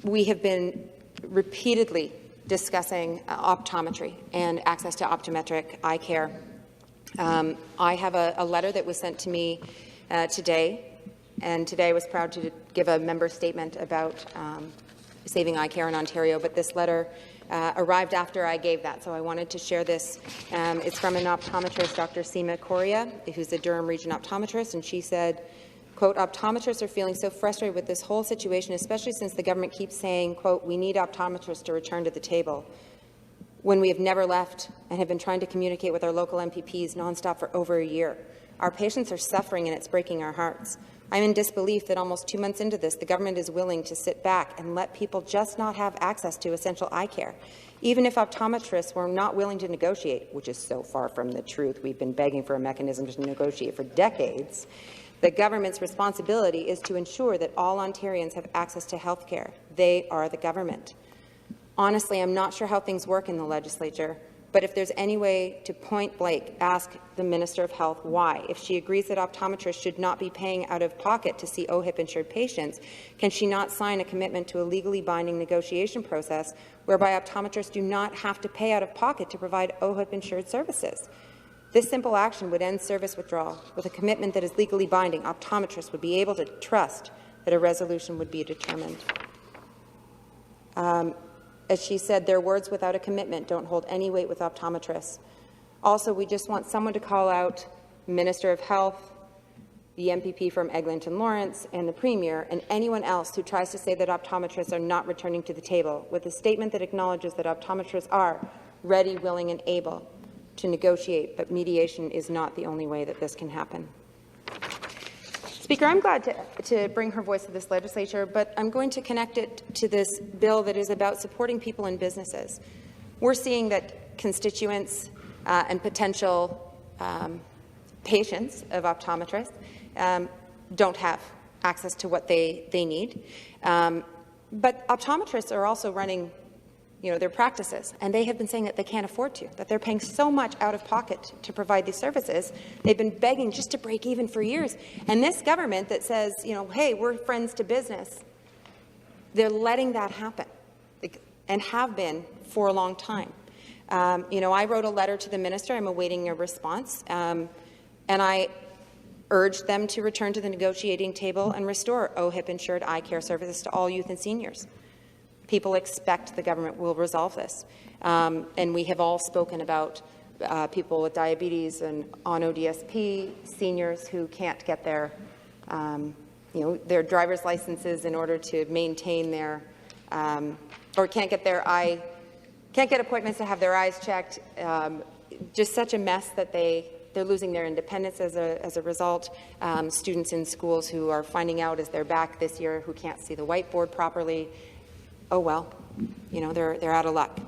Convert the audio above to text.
we have been repeatedly discussing optometry and access to optometric eye care. I have a letter that was sent to me today, and today I was proud to give a member statement about saving eye care in Ontario, but this letter arrived after I gave that, so I wanted to share this. It's from an optometrist, Dr. Seema Correa, who's the Durham Region optometrist, and she said, quote, "Optometrists are feeling so frustrated with this whole situation, especially since the government keeps saying, quote, we need optometrists to return to the table, when we have never left and have been trying to communicate with our local MPPs nonstop for over a year. Our patients are suffering and it's breaking our hearts. I'm in disbelief that almost 2 months into this, the government is willing to sit back and let people just not have access to essential eye care. Even if optometrists were not willing to negotiate, which is so far from the truth, we've been begging for a mechanism to negotiate for decades, the government's responsibility is to ensure that all Ontarians have access to health care. They are the government. Honestly, I'm not sure how things work in the legislature, but if there's any way to point-blank ask the Minister of Health why, if she agrees that optometrists should not be paying out of pocket to see OHIP-insured patients, can she not sign a commitment to a legally binding negotiation process whereby optometrists do not have to pay out of pocket to provide OHIP-insured services? This simple action would end service withdrawal. With a commitment that is legally binding, optometrists would be able to trust that a resolution would be determined." As she said, their words without a commitment don't hold any weight with optometrists. Also, we just want someone to call out Minister of Health, the MPP from Eglinton Lawrence, and the Premier, and anyone else who tries to say that optometrists are not returning to the table, with a statement that acknowledges that optometrists are ready, willing, and able to negotiate, but mediation is not the only way that this can happen. Speaker, I'm glad to bring her voice to this legislature, but I'm going to connect it to this bill that is about supporting people and businesses. We're seeing that constituents and potential patients of optometrists don't have access to what they need. But optometrists are also running their practices, and they have been saying that they can't afford to, that they're paying so much out of pocket to provide these services. They've been begging just to break even for years. And this government that says, hey, we're friends to business, they're letting that happen and have been for a long time. I wrote a letter to the minister. I'm awaiting a response. And I urged them to return to the negotiating table and restore OHIP-insured eye care services to all youth and seniors. People expect the government will resolve this. And we have all spoken about people with diabetes and on ODSP, seniors who can't get their driver's licenses in order to maintain their, or can't get appointments to have their eyes checked. Just such a mess that they're losing their independence as a result. Students in schools who are finding out as they're back this year who can't see the whiteboard properly. Oh well, they're out of luck.